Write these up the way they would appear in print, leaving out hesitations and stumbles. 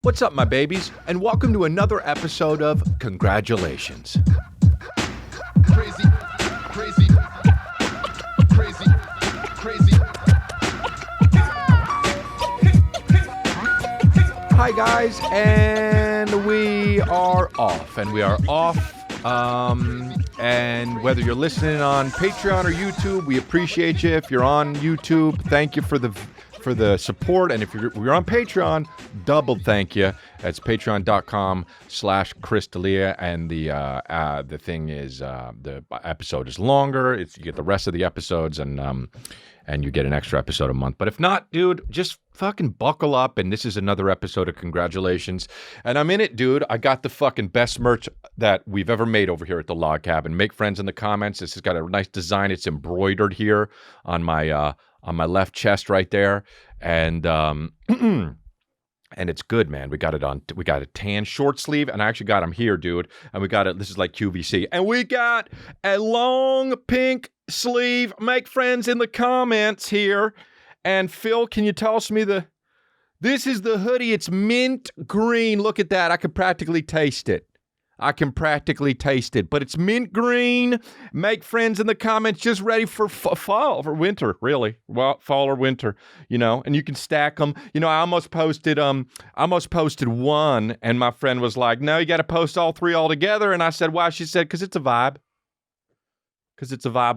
What's up, my babies, and welcome to another episode of Congratulations. Crazy, crazy, crazy, crazy. Hi, guys, and we are off, and whether you're listening on Patreon or YouTube, we appreciate you. If you're on YouTube, thank you for the support, and if you're on Patreon, double thank you. That's patreon.com/Chris D'Elia, and the thing is, the episode is longer. You get the rest of the episodes, and you get an extra episode a month. But if not, dude, just fucking buckle up, and this is another episode of Congratulations. And I'm in it, dude. I got the fucking best merch that we've ever made over here at the Log Cabin. Make friends in the comments. This has got a nice design. It's embroidered here on my left chest right there, and and it's good, man. We got a tan short sleeve, and I actually got them here, dude. And we got it. This is like QVC, and we got a long pink sleeve. Make friends in the comments here. And Phil, can you toss me this is the hoodie. It's mint green. Look at that. I could practically taste it. But it's mint green. Make friends in the comments. Just ready for fall or winter, really. Well, fall or winter, and you can stack them. I almost posted one, and my friend was like, no, you got to post all three all together. And I said, why? She said, because it's a vibe.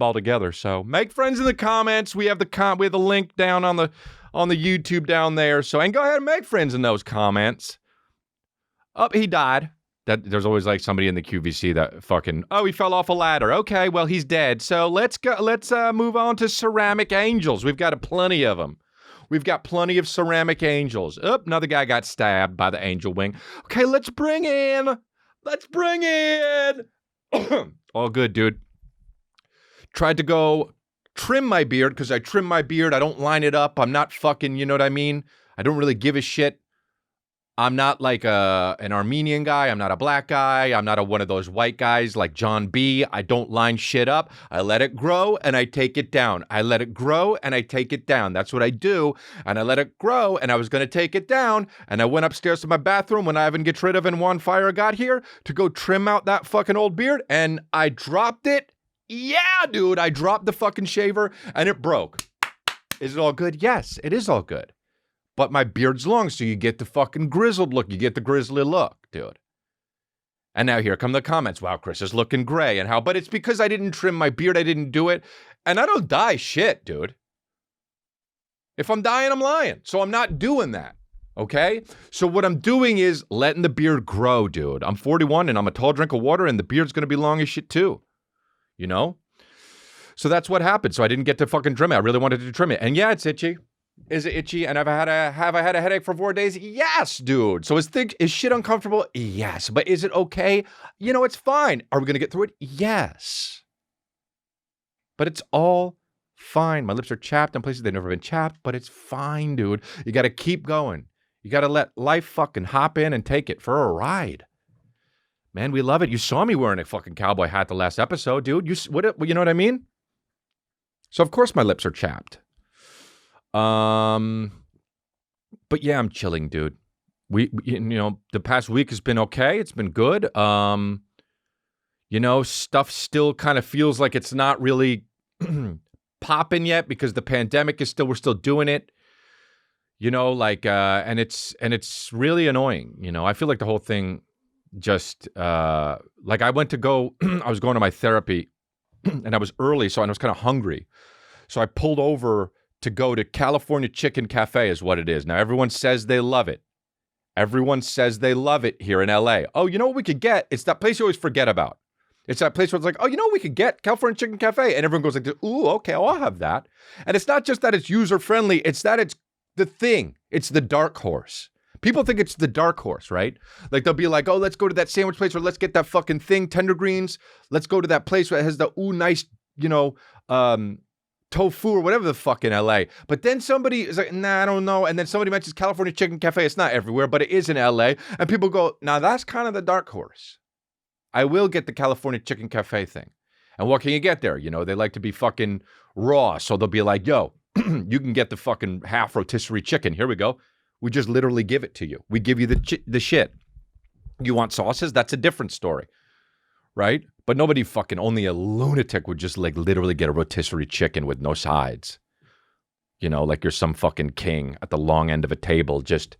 Altogether. So make friends in the comments. We have the link down on the YouTube down there. So, and go ahead and make friends in those comments. He died. That there's always like somebody in the QVC that fucking, he fell off a ladder. Okay, well, he's dead. So let's move on to ceramic angels. We've got plenty of them. We've got plenty of ceramic angels. Another guy got stabbed by the angel wing. Okay, let's bring in. All good, dude. Tried to go trim my beard because I trim my beard. I don't line it up. I'm not fucking, you know what I mean? I don't really give a shit. I'm not like an Armenian guy. I'm not a black guy. I'm not one of those white guys like John B. I don't line shit up. I let it grow and I take it down. That's what I do. And I let it grow, and I was going to take it down. And I went upstairs to my bathroom when Ivan gets rid of and Juan Fire got here to go trim out that fucking old beard. And I dropped it. Yeah, dude. I dropped the fucking shaver and it broke. Is it all good? Yes, it is all good. But my beard's long, so you get the fucking grizzled look. You get the grizzly look, dude. And now here come the comments. Wow, Chris is looking gray. But it's because I didn't trim my beard. I didn't do it. And I don't dye shit, dude. If I'm dying, I'm lying. So I'm not doing that, okay? So what I'm doing is letting the beard grow, dude. I'm 41, and I'm a tall drink of water, and the beard's going to be long as shit, too. So that's what happened. So I didn't get to fucking trim it. I really wanted to trim it. And yeah, it's itchy. Is it itchy? And have I had a headache for 4 days? Yes, dude. So is shit uncomfortable? Yes. But is it okay? It's fine. Are we going to get through it? Yes. But it's all fine. My lips are chapped in places they've never been chapped, but it's fine, dude. You got to keep going. You got to let life fucking hop in and take it for a ride. Man, we love it. You saw me wearing a fucking cowboy hat the last episode, dude. You know what I mean? So of course my lips are chapped. But yeah, I'm chilling, dude. The past week has been okay. It's been good. Stuff still kind of feels like it's not really popping yet because the pandemic we're still doing it. And it's really annoying. I feel like the whole thing just, I went to go, I was going to my therapy and I was early, so I was kind of hungry. So I pulled over to go to California Chicken Cafe is what it is. Now, everyone says they love it. Everyone says they love it here in LA. Oh, you know what we could get? It's that place you always forget about. It's that place where it's like, oh, you know what we could get? California Chicken Cafe. And everyone goes like, ooh, okay, I'll have that. And it's not just that it's user-friendly. It's that it's the thing. It's the dark horse. People think it's the dark horse, right? Like they'll be like, oh, let's go to that sandwich place or let's get that fucking thing, tender greens. Let's go to that place where it has the nice, tofu or whatever the fuck in LA. But then somebody is like, nah, I don't know. And then somebody mentions California Chicken Cafe. It's not everywhere, but it is in LA. And people go, now that's kind of the dark horse. I will get the California Chicken Cafe thing. And what can you get there? They like to be fucking raw. So they'll be like, yo, you can get the fucking half rotisserie chicken. Here we go. We just literally give it to you. We give you the shit. You want sauces? That's a different story, right? But nobody fucking, only a lunatic would just like literally get a rotisserie chicken with no sides. You know, like you're some fucking king at the long end of a table, just,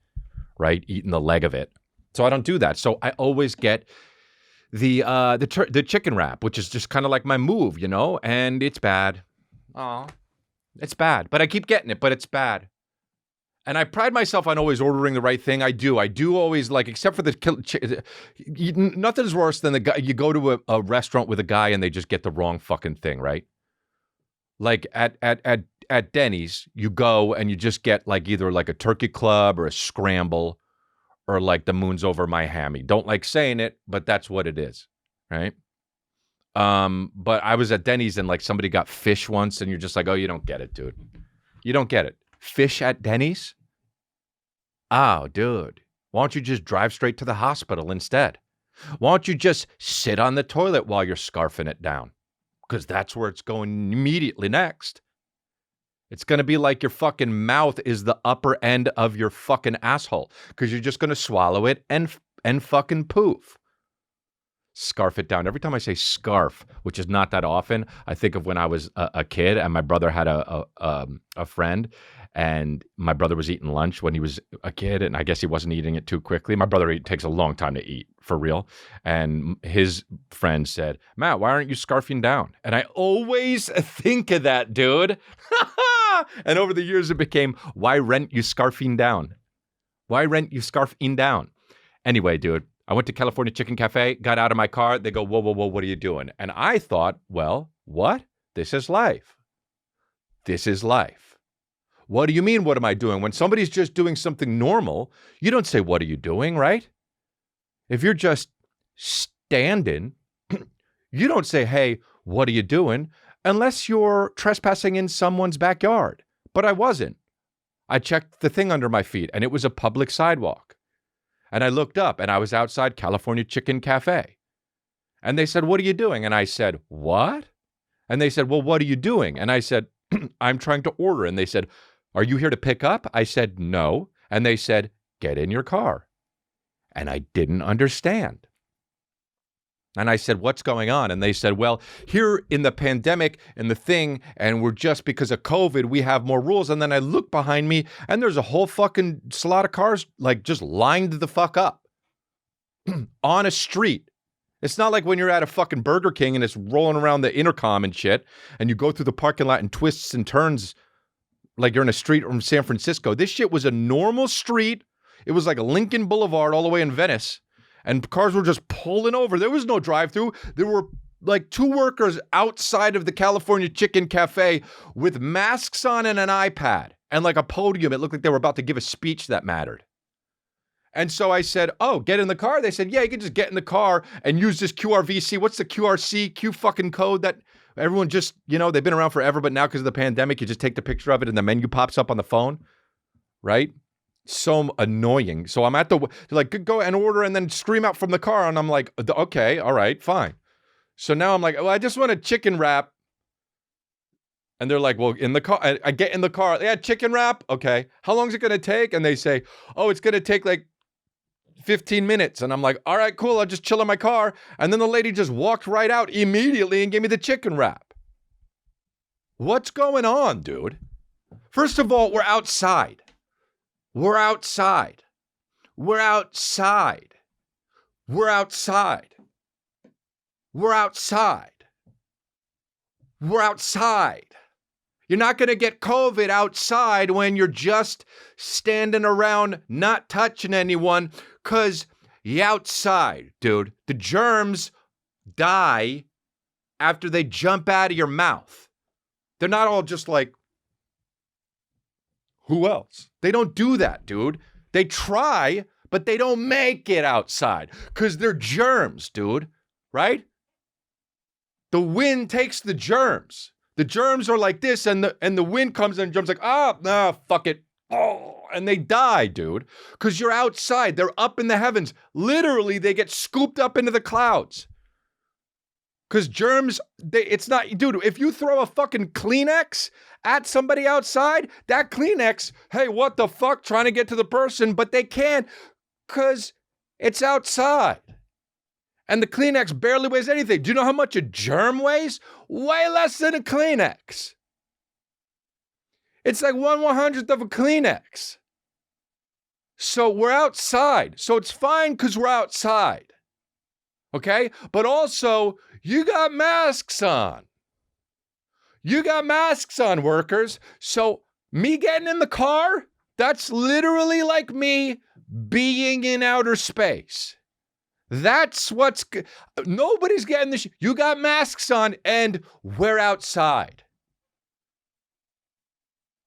right, eating the leg of it. So I don't do that. So I always get the chicken wrap, which is just kind of like my move, you know, and it's bad. Oh, it's bad. But I keep getting it, but it's bad. And I pride myself on always ordering the right thing. I do always, like, except for nothing's worse than the guy, you go to a restaurant with a guy and they just get the wrong fucking thing, right? Like at Denny's, you go and you just get like either like a turkey club or a scramble or like the moon's over my hammy. Don't like saying it, but that's what it is, right? But I was at Denny's and like somebody got fish once and you're just like, oh, you don't get it, dude. You don't get it. Fish at Denny's? Oh, dude. Why don't you just drive straight to the hospital instead? Why don't you just sit on the toilet while you're scarfing it down? Because that's where it's going immediately next. It's going to be like your fucking mouth is the upper end of your fucking asshole because you're just going to swallow it and fucking poof. Scarf it down. Every time I say scarf, which is not that often, I think of when I was a kid and my brother had a friend and my brother was eating lunch when he was a kid and I guess he wasn't eating it too quickly. My brother takes a long time to eat, for real. And his friend said, Matt, why aren't you scarfing down? And I always think of that, dude. And over the years it became, why rent you scarfing down? Why rent you scarfing down? Anyway, dude. I went to California Chicken Cafe, got out of my car. They go, whoa, what are you doing? And I thought, well, what? This is life. This is life. What do you mean, what am I doing? When somebody's just doing something normal, you don't say, what are you doing, right? If you're just standing, you don't say, hey, what are you doing? Unless you're trespassing in someone's backyard. But I wasn't. I checked the thing under my feet, and it was a public sidewalk. And I looked up and I was outside California Chicken Cafe. And they said, what are you doing? And I said, what? And they said, well, what are you doing? And I said, I'm trying to order. And they said, are you here to pick up? I said, no. And they said, get in your car. And I didn't understand. And I said, what's going on? And they said, well, here in the pandemic and the thing, and we're just because of COVID, we have more rules. And then I look behind me and there's a whole fucking slot of cars like just lined the fuck up on a street. It's not like when you're at a fucking Burger King and it's rolling around the intercom and shit and you go through the parking lot and twists and turns like you're in a street from San Francisco. This shit was a normal street. It was like a Lincoln Boulevard all the way in Venice. And cars were just pulling over. There was no drive-through. There were like two workers outside of the California Chicken Cafe with masks on and an iPad and like a podium. It looked like they were about to give a speech that mattered. And so I said, oh, get in the car. They said, yeah, you can just get in the car and use this QRVC. What's the QRC, Q fucking code that everyone just, you know, they've been around forever, but now because of the pandemic, you just take the picture of it and the menu pops up on the phone, right? So annoying. So I'm at they're like, go and order and then scream out from the car. And I'm like, okay, all right, fine. So now I'm like, well, I just want a chicken wrap. And they're like, well, in the car, I get in the car. Yeah, chicken wrap. Okay. How long is it going to take? And they say, oh, it's going to take like 15 minutes. And I'm like, all right, cool. I'll just chill in my car. And then the lady just walked right out immediately and gave me the chicken wrap. What's going on, dude? First of all, we're outside. We're outside. We're outside. We're outside. We're outside. We're outside. You're not going to get COVID outside when you're just standing around not touching anyone because you're outside, dude. The germs die after they jump out of your mouth. They're not all just like, who else? They don't do that, dude. They try, but they don't make it outside because they're germs, dude, right? The wind takes the germs. The germs are like this, and the wind comes in and germs like, fuck it. Oh, and they die, dude, because you're outside. They're up in the heavens. Literally, they get scooped up into the clouds Because germs, it's not, dude, if you throw a fucking Kleenex at somebody outside, that Kleenex, hey, what the fuck, trying to get to the person, but they can't because it's outside. And the Kleenex barely weighs anything. Do you know how much a germ weighs? Way less than a Kleenex. It's like 1/100th of a Kleenex. So we're outside. So it's fine because we're outside. Okay? But also, you got masks on. You got masks on, workers. So me getting in the car, that's literally like me being in outer space. That's nobody's getting this. You got masks on and we're outside.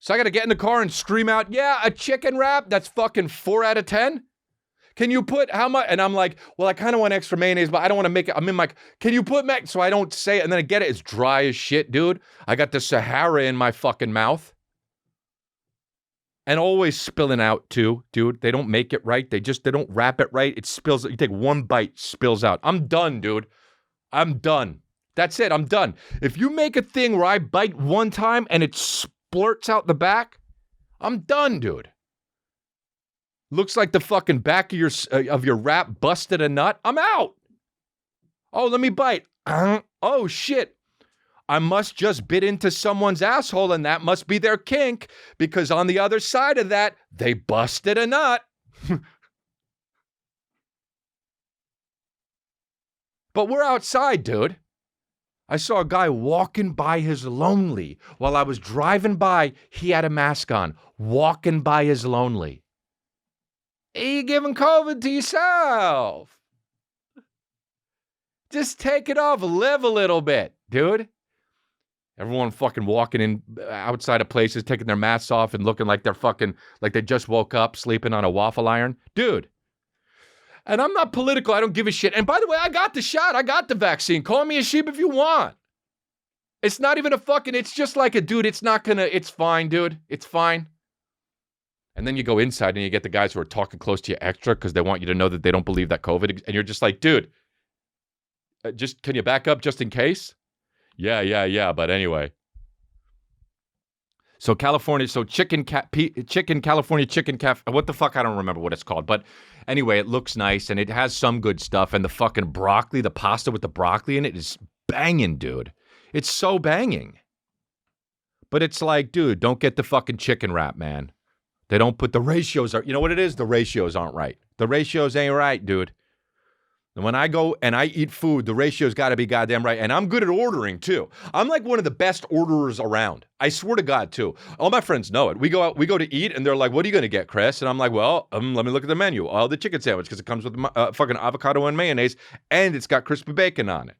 So I got to get in the car and scream out, yeah, a chicken wrap, that's fucking 4 out of 10. Can you put how much? And I'm like, well, I kind of want extra mayonnaise, but I don't want to make it. I'm in my, can you put so I don't say it. And then I get it. It's dry as shit, dude. I got the Sahara in my fucking mouth. And always spilling out too, dude. They don't make it right. They don't wrap it right. It spills. You take one bite, spills out. I'm done, dude. I'm done. That's it. I'm done. If you make a thing where I bite one time and it splurts out the back, I'm done, dude. Looks like the fucking back of your wrap busted a nut. I'm out. Oh, let me bite. Oh, shit. I must just bit into someone's asshole and that must be their kink because on the other side of that, they busted a nut. But we're outside, dude. I saw a guy walking by his lonely. While I was driving by, he had a mask on, walking by his lonely. You giving COVID to yourself. Just take it off, live a little bit, dude. Everyone fucking walking in outside of places, taking their masks off and looking like they're fucking, like they just woke up sleeping on a waffle iron. Dude. And I'm not political. I don't give a shit. And by the way, I got the shot. I got the vaccine. Call me a sheep if you want. It's not even it's just like a dude. It's fine, dude. It's fine. And then you go inside and you get the guys who are talking close to you extra because they want you to know that they don't believe that COVID. And you're just like, dude, can you back up just in case? Yeah. But anyway. So California, California chicken cafe. What the fuck? I don't remember what it's called. But anyway, it looks nice and it has some good stuff. And the fucking broccoli, the pasta with the broccoli in it is banging, dude. It's so banging. But it's like, dude, don't get the fucking chicken wrap, man. They don't put the ratios. You know what it is? The ratios aren't right. The ratios ain't right, dude. And when I go and I eat food, the ratio's got to be goddamn right. And I'm good at ordering, too. I'm like one of the best orderers around. I swear to God, too. All my friends know it. We go to eat, and they're like, what are you going to get, Chris? And I'm like, well, let me look at the menu. Oh, the chicken sandwich, because it comes with fucking avocado and mayonnaise, and it's got crispy bacon on it.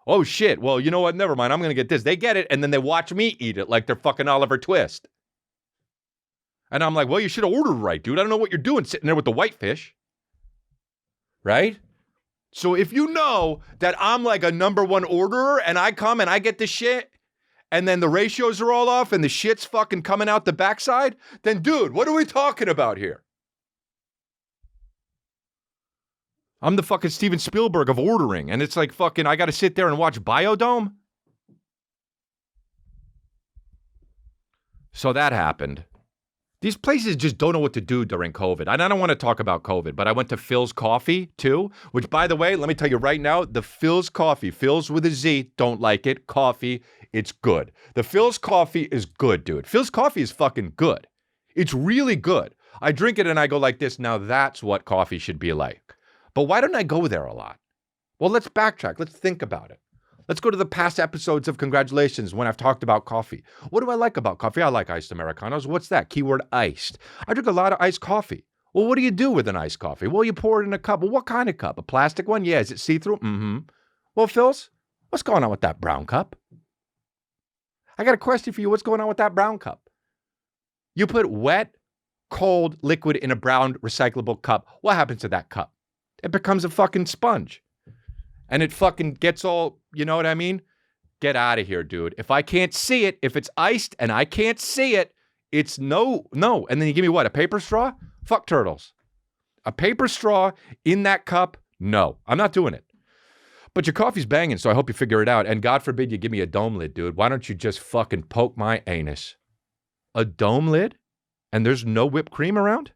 Oh, shit. Well, you know what? Never mind. I'm going to get this. They get it, and then they watch me eat it like they're fucking Oliver Twist. And I'm like, well, you should have ordered right, dude. I don't know what you're doing sitting there with the whitefish. Right? So if you know that I'm like a number one orderer and I come and I get the shit and then the ratios are all off and the shit's fucking coming out the backside, then dude, what are we talking about here? I'm the fucking Steven Spielberg of ordering and it's like fucking, I got to sit there and watch Biodome. So that happened. These places just don't know what to do during COVID. And I don't want to talk about COVID, but I went to Phillz Coffee too, which by the way, let me tell you right now, the Phillz Coffee, Phillz with a Z, don't like it, coffee, it's good. The Phillz Coffee is good, dude. Phillz Coffee is fucking good. It's really good. I drink it and I go like this, now that's what coffee should be like. But why don't I go there a lot? Well, let's backtrack. Let's think about it. Let's go to the past episodes of Congratulations when I've talked about coffee. What do I like about coffee? I like iced Americanos. What's that? Keyword iced. I drink a lot of iced coffee. Well, what do you do with an iced coffee? Well, you pour it in a cup. Well, what kind of cup? A plastic one? Yeah. Is it see-through? Mm-hmm. Well, Phillz, what's going on with that brown cup? I got a question for you. What's going on with that brown cup? You put wet, cold liquid in a brown recyclable cup. What happens to that cup? It becomes a fucking sponge. And it fucking gets all, you know what I mean? Get out of here, dude. If I can't see it, if it's iced and I can't see it, it's no. And then you give me what, a paper straw? Fuck turtles. A paper straw in that cup? No, I'm not doing it. But your coffee's banging, so I hope you figure it out. And God forbid you give me a dome lid, dude. Why don't you just fucking poke my anus? A dome lid? And there's no whipped cream around?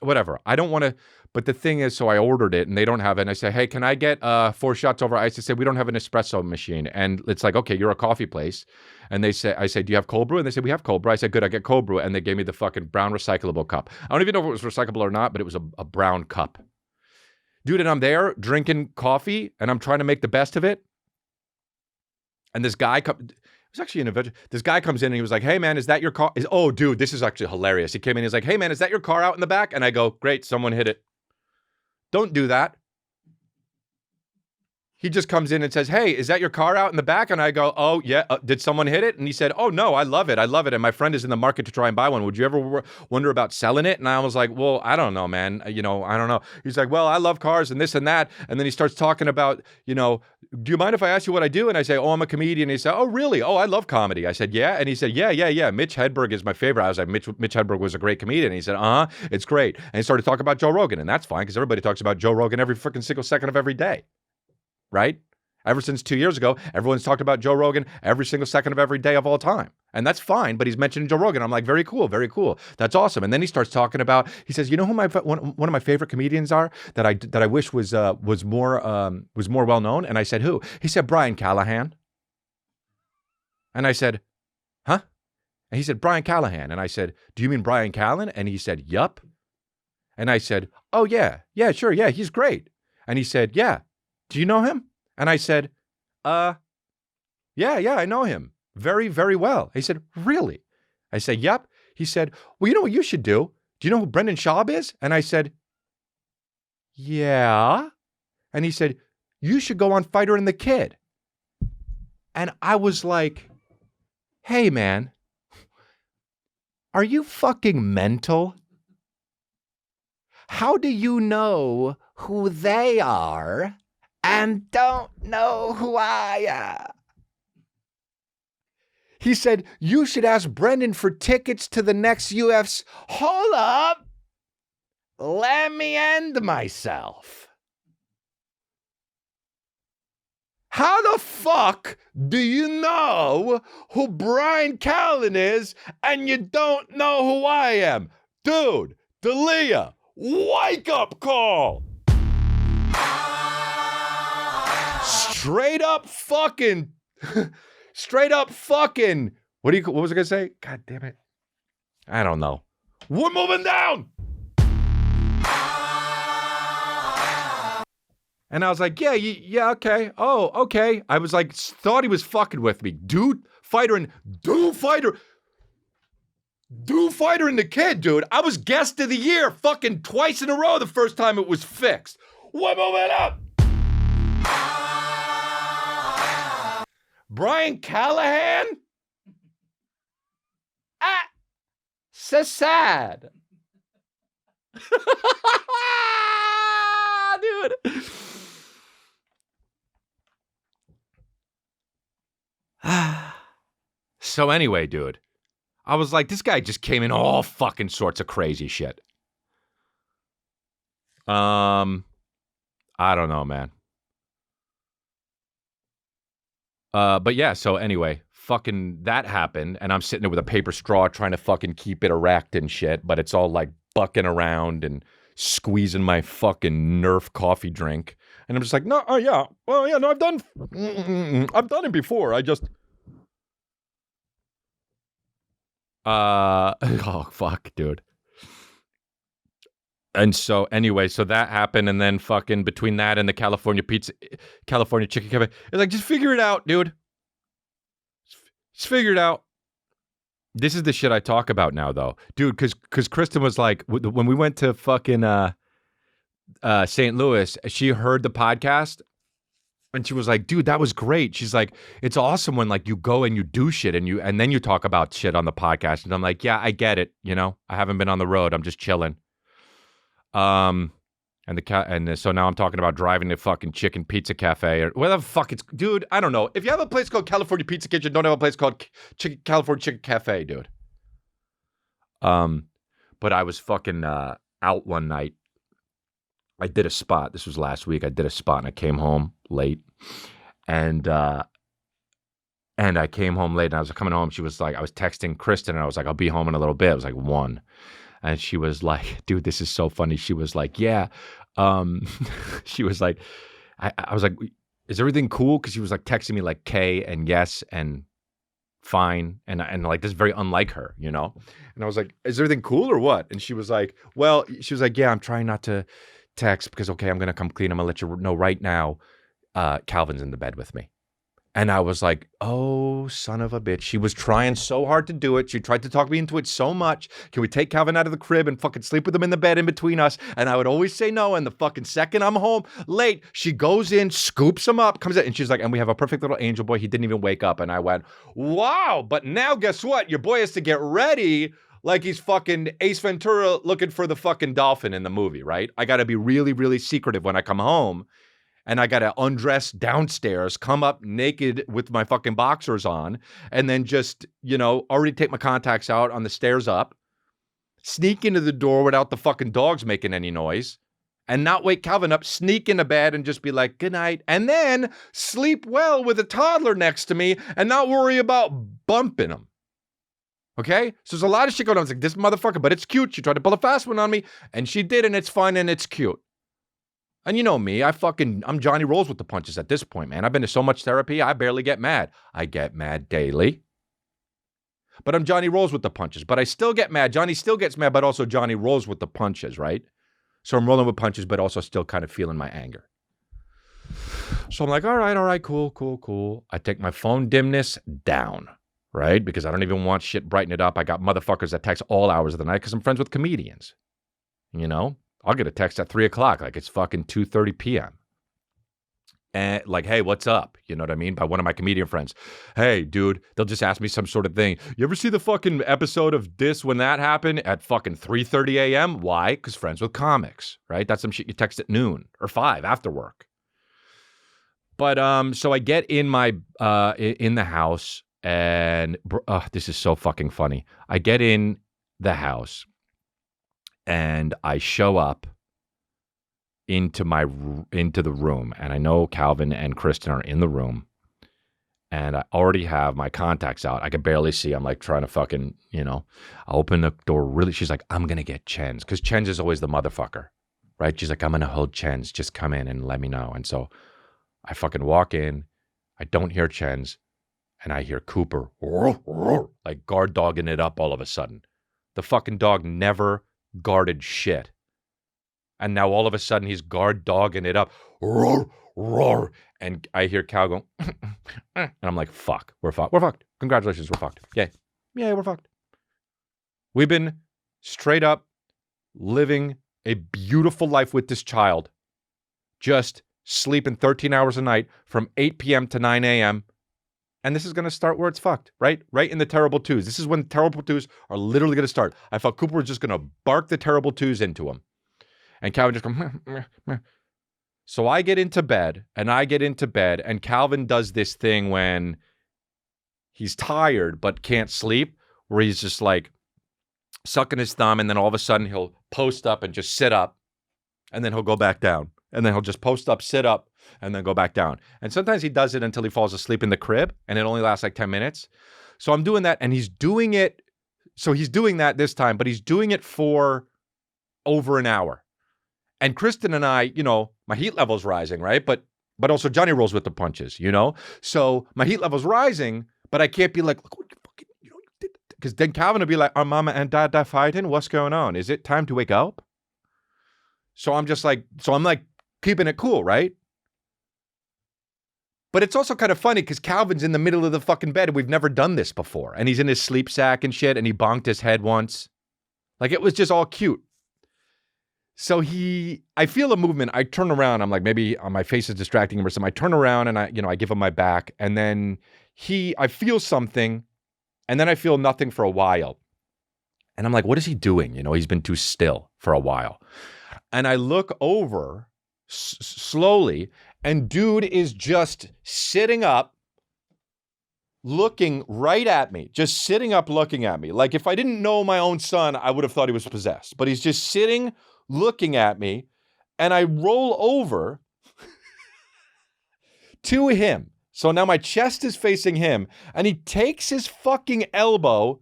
Whatever. I don't want to, but the thing is, so I ordered it and they don't have it. And I say, hey, can I get 4 shots over ice? They say, we don't have an espresso machine. And it's like, okay, you're a coffee place. And I say, do you have cold brew? And they say, we have cold brew. I said, good, I get cold brew. And they gave me the fucking brown recyclable cup. I don't even know if it was recyclable or not, but it was a brown cup. Dude, and I'm there drinking coffee and I'm trying to make the best of it. And this guy it was actually an event. This guy comes in and he was like, hey man, is that your car? Oh dude, this is actually hilarious. He came in, he's like, hey man, is that your car out in the back? And I go, great, someone hit it. Don't do that. He just comes in and says, hey, is that your car out in the back? And I go, oh, yeah. Did someone hit it? And he said, oh, no, I love it. I love it. And my friend is in the market to try and buy one. Would you ever wonder about selling it? And I was like, well, I don't know, man. I don't know. He's like, well, I love cars and this and that. And then he starts talking about, do you mind if I ask you what I do? And I say, oh, I'm a comedian. And he said, oh, really? Oh, I love comedy. I said, yeah. And he said, yeah. Mitch Hedberg is my favorite. I was like, Mitch Hedberg was a great comedian. And he said, it's great. And he started talking about Joe Rogan. And that's fine because everybody talks about Joe Rogan every freaking single second of every day. Right? Ever since 2 years ago, everyone's talked about Joe Rogan every single second of every day of all time. And that's fine, but he's mentioning Joe Rogan. I'm like, very cool, very cool. That's awesome. And then he starts talking about, he says, you know who one of my favorite comedians are that I wish was more well known? And I said, who? He said, Brian Callahan. And I said, huh? And he said, Brian Callahan. And I said, do you mean Brian Callen? And he said, yup. And I said, oh yeah, sure, yeah, he's great. And he said, yeah, do you know him? And I said, yeah, I know him very, very well. He said, really? I said, yep. He said, well, you know what you should do? Do you know who Brendan Schaub is? And I said, yeah. And he said, you should go on Fighter and the Kid. And I was like, hey, man, are you fucking mental? How do you know who they are and don't know who I am? He said, you should ask Brendan for tickets to the next UFC. Hold up. Let me end myself. How the fuck do you know who Brian Callen is and you don't know who I am? Dude, D'Elia, wake up call. Straight up fucking, what was I gonna say? God damn it. I don't know. We're moving down. And I was like, yeah, okay. Oh, okay. I was like, thought he was fucking with me. Do Fighter and the Kid, dude. I was guest of the year fucking twice in a row the first time it was fixed. We're moving up. Brian Callahan? So sad. Dude. So anyway, dude, I was like, this guy just came in all fucking sorts of crazy shit. I don't know, man. But yeah, so anyway, fucking that happened, and I'm sitting there with a paper straw trying to fucking keep it erect and shit, but it's all like bucking around and squeezing my fucking Nerf coffee drink. And I'm just like, no, oh yeah, well, yeah, no, I've done it before. I just, oh fuck, dude. And so anyway, so that happened, and then fucking between that and the California chicken cafe, it's like, just figure it out, dude. Just figure it out. This is the shit I talk about now, though, dude. Because Kristen was like, when we went to fucking St. Louis, she heard the podcast, and she was like, dude, that was great. She's like, it's awesome when like you go and you do shit and then you talk about shit on the podcast. And I'm like, yeah, I get it. I haven't been on the road. I'm just chilling. So now I'm talking about driving to fucking Chicken Pizza Cafe or whatever the fuck it's, dude. I don't know. If you have a place called California Pizza Kitchen, don't have a place called California Chicken Cafe, dude. But I was fucking out one night, I did a spot. This was last week. I did a spot and I came home late. And I came home late and I was coming home. She was like, I was texting Kristen and I was like, I'll be home in a little bit. It was like 1. And she was like, dude, this is so funny. She was like, yeah. She was like, I was like, is everything cool? Because she was like texting me like K and yes and fine. And like, this is very unlike her, you know? And I was like, is everything cool or what? And she was like, well, she was like, yeah, I'm trying not to text because, okay, I'm going to come clean. I'm going to let you know right now, Calvin's in the bed with me. And I was like, oh, son of a bitch. She was trying so hard to do it. She tried to talk me into it so much. Can we take Calvin out of the crib and fucking sleep with him in the bed in between us? And I would always say no. And the fucking second I'm home late, she goes in, scoops him up, comes in, and she's like, and we have a perfect little angel boy. He didn't even wake up. And I went, wow. But now guess what? Your boy has to get ready like he's fucking Ace Ventura looking for the fucking dolphin in the movie, right? I got to be really, really secretive when I come home. And I got to undress downstairs, come up naked with my fucking boxers on, and then just, you know, already take my contacts out on the stairs up, sneak into the door without the fucking dogs making any noise, and not wake Calvin up, sneak into bed and just be like, good night, and then sleep well with a toddler next to me and not worry about bumping him. Okay? So there's a lot of shit going on. It's like, this motherfucker, but it's cute. She tried to pull a fast one on me, and she did, and it's fun, and it's cute. And you know me, I'm Johnny Rolls with the punches at this point, man. I've been to so much therapy, I barely get mad. I get mad daily. But I'm Johnny Rolls with the punches. But I still get mad. Johnny still gets mad, but also Johnny rolls with the punches, right? So I'm rolling with punches, but also still kind of feeling my anger. So I'm like, all right, cool. I take my phone dimness down, right? Because I don't even want shit brighten it up. I got motherfuckers that text all hours of the night because I'm friends with comedians, you know? I'll get a text at 3 o'clock, like it's fucking 2:30 p.m. And like, hey, what's up? You know what I mean? By one of my comedian friends. Hey, dude, they'll just ask me some sort of thing. You ever see the fucking episode of this when that happened at fucking 3:30 a.m.? Why? Because friends with comics, right? That's some shit you text at noon or 5 after work. But so I get in my in the house and this is so fucking funny. I get in the house. And I show up into the room, and I know Calvin and Kristen are in the room, and I already have my contacts out. I can barely see. I'm like trying to fucking, you know, I open the door really. She's like, I'm going to get Chen's, because Chen's is always the motherfucker, right? She's like, I'm going to hold Chen's. Just come in and let me know. And so I fucking walk in. I don't hear Chen's, and I hear Cooper, like guard dogging it up all of a sudden. The fucking dog never guarded shit. And now all of a sudden he's guard dogging it up. Roar, roar. And I hear Cal go, and I'm like, fuck, we're fucked. We're fucked. Congratulations, we're fucked. Yay. Yay, we're fucked. We've been straight up living a beautiful life with this child. Just sleeping 13 hours a night from 8 p.m. to 9 a.m. And this is going to start where it's fucked, right? Right in the terrible twos. This is when terrible twos are literally going to start. I thought Cooper was just going to bark the terrible twos into him. And Calvin just goes, meh, meh. So I get into bed, and Calvin does this thing when he's tired but can't sleep, where he's just like sucking his thumb, and then all of a sudden he'll post up and just sit up, and then he'll go back down. And then he'll just post up, sit up, and then go back down. And sometimes he does it until he falls asleep in the crib, and it only lasts like 10 minutes. So I'm doing that, and he's doing it. So he's doing that this time, but he's doing it for over an hour. And Kristen and I, you know, my heat level's rising, right? But also Johnny rolls with the punches, you know? So my heat level's rising, but I can't be like, look what you fucking, you know, you did. Because then Calvin will be like, are mama and dad fighting? What's going on? Is it time to wake up? So I'm like keeping it cool, right? But it's also kind of funny because Calvin's in the middle of the fucking bed and we've never done this before. And he's in his sleep sack and shit, and he bonked his head once. Like, it was just all cute. So I feel a movement. I turn around. I'm like, maybe my face is distracting him or something. I turn around and I give him my back. And then I feel something, and then I feel nothing for a while. And I'm like, what is he doing? You know, he's been too still for a while. And I look over slowly, and dude is just sitting up, looking right at me, just sitting up, looking at me. Like, if I didn't know my own son, I would have thought he was possessed. But he's just sitting, looking at me. and I roll over to him. So now my chest is facing him, and he takes his fucking elbow,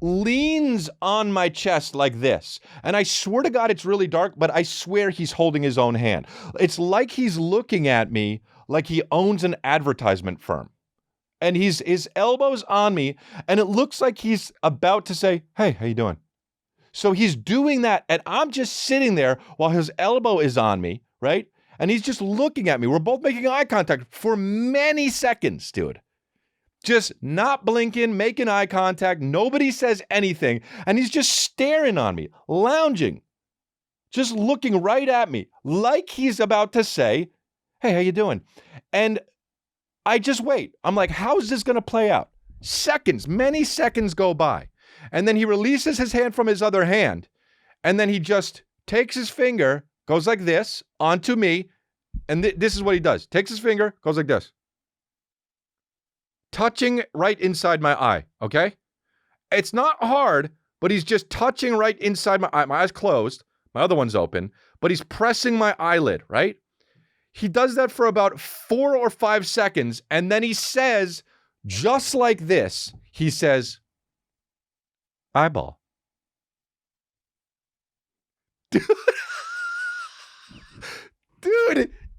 leans on my chest like this. And I swear to God, it's really dark, but I swear he's holding his own hand. It's like he's looking at me like he owns an advertisement firm. And his elbow's on me, and it looks like he's about to say, "Hey, how you doing?" So he's doing that, and I'm just sitting there while his elbow is on me, right? And he's just looking at me. We're both making eye contact for many seconds, dude. Just not blinking, making eye contact. Nobody says anything. And he's just staring on me, lounging, just looking right at me like he's about to say, "Hey, how you doing?" And I just wait. I'm like, how's this going to play out? Seconds, many seconds go by. And then he releases his hand from his other hand. And then he just takes his finger, goes like this onto me. And this is what he does. Takes his finger, goes like this. Touching right inside my eye, okay? It's not hard, but he's just touching right inside my eye. My eye's closed. My other one's open. But he's pressing my eyelid, right? He does that for about 4 or 5 seconds, and then he says, just like this, he says, "Eyeball." Dude,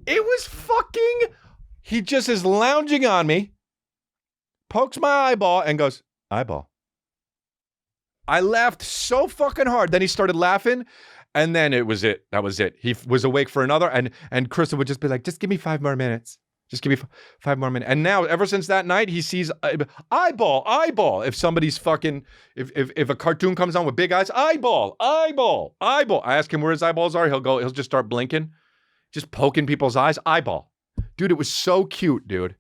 it was fucking, he just is lounging on me, pokes my eyeball, and goes, "Eyeball." I laughed so fucking hard. Then he started laughing. And then it was it. That was it. He was awake for another. And Krista would just be like, "Just give me 5 more minutes. Just give me 5 more minutes." And now, ever since that night, he sees eyeball. If somebody's fucking, if a cartoon comes on with big eyes, eyeball. I ask him where his eyeballs are. He'll just start blinking, just poking people's eyes. Eyeball. Dude, it was so cute, dude.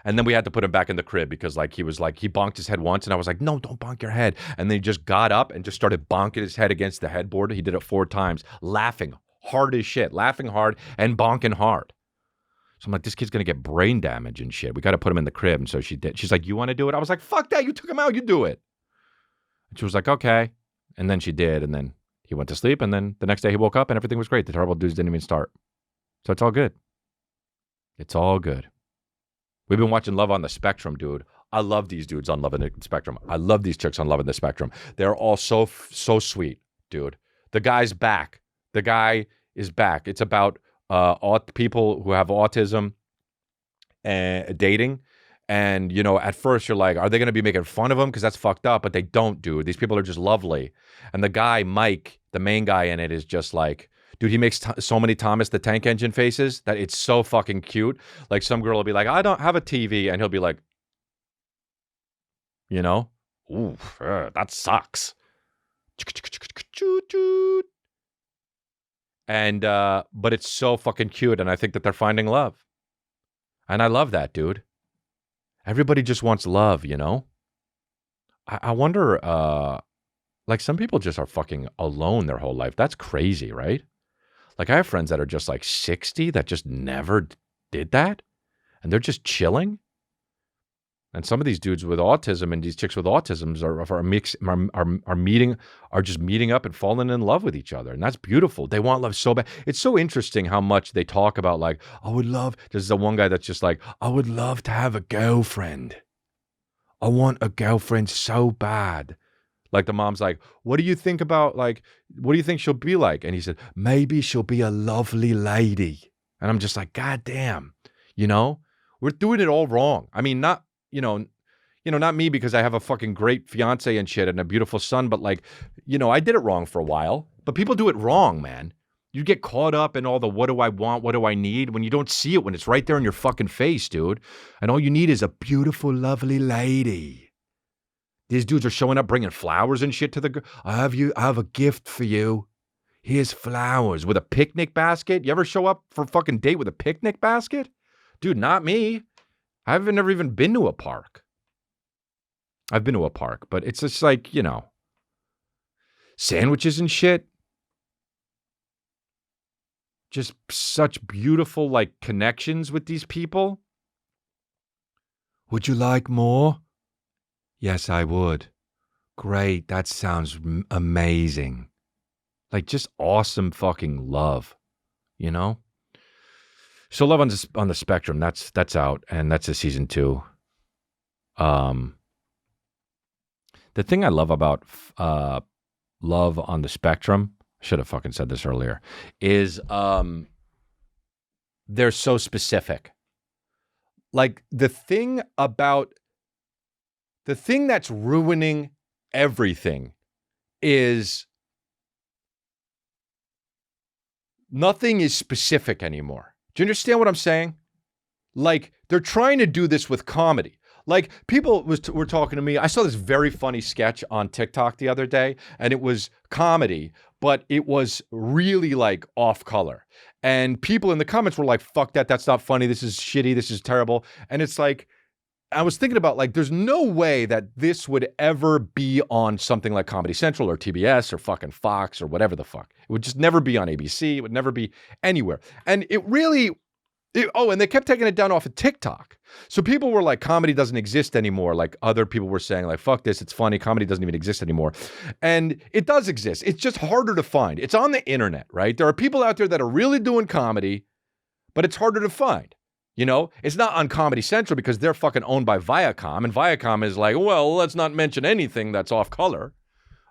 And then we had to put him back in the crib because he bonked his head once, and I was like, "No, don't bonk your head." And then he just got up and just started bonking his head against the headboard. He did it 4 times, laughing hard as shit, laughing hard and bonking hard. So I'm like, this kid's going to get brain damage and shit. We got to put him in the crib. And so she did. She's like, "You want to do it?" I was like, "Fuck that. You took him out. You do it." And she was like, "Okay." And then she did. And then he went to sleep. And then the next day he woke up and everything was great. The terrible dudes didn't even start. So it's all good. It's all good. We've been watching Love on the Spectrum, dude. I love these dudes on Love on the Spectrum. I love these chicks on Love on the Spectrum. They're all so sweet, dude. The guy's back. The guy is back. It's about people who have autism and dating. And, at first you're like, are they going to be making fun of him? Because that's fucked up. But they don't, dude. These people are just lovely. And the guy, Mike, the main guy in it, is just like, dude, he makes so many Thomas the Tank Engine faces that it's so fucking cute. Like some girl will be like, "I don't have a TV." And he'll be like, "Ooh, that sucks." And, but it's so fucking cute. And I think that they're finding love. And I love that, dude. Everybody just wants love, I wonder, some people just are fucking alone their whole life. That's crazy, right? I have friends that are just 60 that just never did that. And they're just chilling. And some of these dudes with autism and these chicks with autisms are just meeting up and falling in love with each other. And that's beautiful. They want love so bad. It's so interesting how much they talk about I would love, there's the one guy that's just I would love to have a girlfriend. I want a girlfriend so bad. The mom's like, "What do you think about, what do you think she'll be like?" And he said, "Maybe she'll be a lovely lady." And I'm just like, God damn, we're doing it all wrong. I mean, not, not me because I have a fucking great fiance and shit and a beautiful son, but I did it wrong for a while. But people do it wrong, man. You get caught up in all the what do I want, what do I need, when you don't see it, when it's right there in your fucking face, dude. And all you need is a beautiful, lovely lady. These dudes are showing up bringing flowers and shit to the girl. I have a gift for you. Here's flowers with a picnic basket. You ever show up for a fucking date with a picnic basket? Dude, not me. I've never even been to a park. I've been to a park, but it's just sandwiches and shit. Just such beautiful, connections with these people. Would you like more? Yes, I would. Great, that sounds amazing. Like just awesome fucking love, you know? So Love on the Spectrum, that's out, and that's a season 2. The thing I love about Love on the Spectrum, I should have fucking said this earlier, is they're so specific. Like the thing that's ruining everything is nothing is specific anymore. Do you understand what I'm saying? Like they're trying to do this with comedy. Like people were talking to me. I saw this very funny sketch on TikTok the other day, and it was comedy, but it was really like off color. And people in the comments were like, fuck that, that's not funny. This is shitty. This is terrible. And it's like, I was thinking about like, there's no way that this would ever be on something like Comedy Central or TBS or fucking Fox or whatever the fuck. It would just never be on ABC. It would never be anywhere. And it really, and they kept taking it down off of TikTok. So people were like, comedy doesn't exist anymore. Like other people were saying like, fuck this, it's funny. Comedy doesn't even exist anymore. And it does exist. It's just harder to find. It's on the internet, right? There are people out there that are really doing comedy, but it's harder to find. You know, it's not on Comedy Central because they're fucking owned by Viacom. And Viacom is like, well, let's not mention anything that's off color.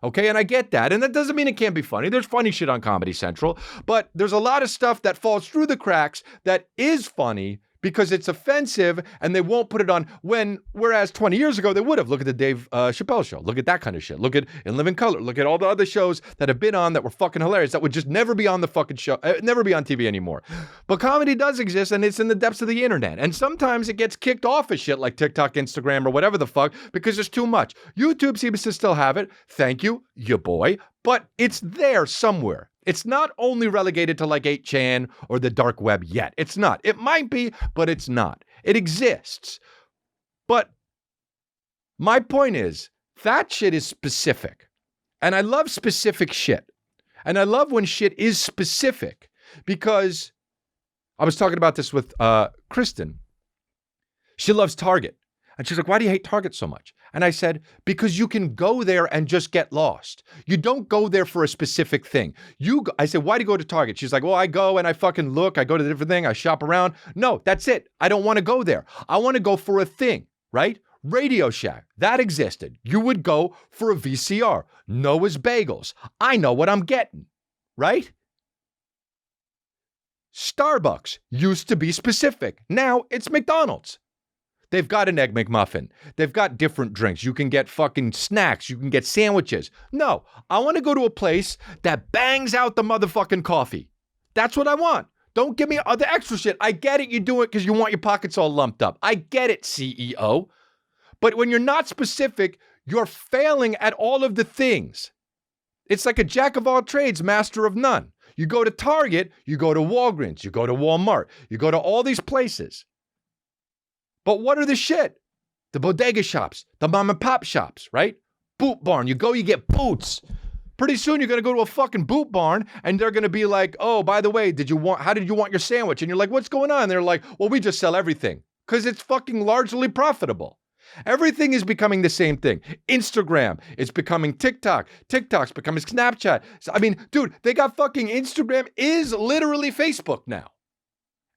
Okay, and I get that. And that doesn't mean it can't be funny. There's funny shit on Comedy Central. But there's a lot of stuff that falls through the cracks that is funny because it's offensive and they won't put it on whereas 20 years ago they would have. Look at the Dave Chappelle show. Look at that kind of shit. Look at In Living Color. Look at all the other shows that have been on that were fucking hilarious that would just never be on the fucking show, never be on TV anymore. But comedy does exist and it's in the depths of the internet. And sometimes it gets kicked off of shit like TikTok, Instagram, or whatever the fuck because there's too much. YouTube seems to still have it. Thank you, ya boy. But it's there somewhere. It's not only relegated to like 8chan or the dark web yet. It's not. It might be, but it's not. It exists. But my point is, that shit is specific. And I love specific shit. And I love when shit is specific because I was talking about this with Kristen. She loves Target. And she's like, why do you hate Target so much? And I said, because you can go there and just get lost. You don't go there for a specific thing. I said, why do you go to Target? She's like, well, I go and I fucking look. I go to the different thing. I shop around. No, that's it. I don't want to go there. I want to go for a thing, right? Radio Shack, that existed. You would go for a VCR. Noah's Bagels. I know what I'm getting, right? Starbucks used to be specific. Now it's McDonald's. They've got an Egg McMuffin. They've got different drinks. You can get fucking snacks. You can get sandwiches. No, I want to go to a place that bangs out the motherfucking coffee. That's what I want. Don't give me other extra shit. I get it. You do it because you want your pockets all lumped up. I get it, CEO. But when you're not specific, you're failing at all of the things. It's like a jack of all trades, master of none. You go to Target, you go to Walgreens, you go to Walmart, you go to all these places. But what are the shit? The bodega shops, the mom and pop shops, right? Boot barn. You go, you get boots. Pretty soon you're going to go to a fucking boot barn and they're going to be like, oh, by the way, how did you want your sandwich? And you're like, what's going on? And they're like, well, we just sell everything because it's fucking largely profitable. Everything is becoming the same thing. Instagram is becoming TikTok. TikTok's becoming Snapchat. I mean, dude, they got fucking Instagram is literally Facebook now.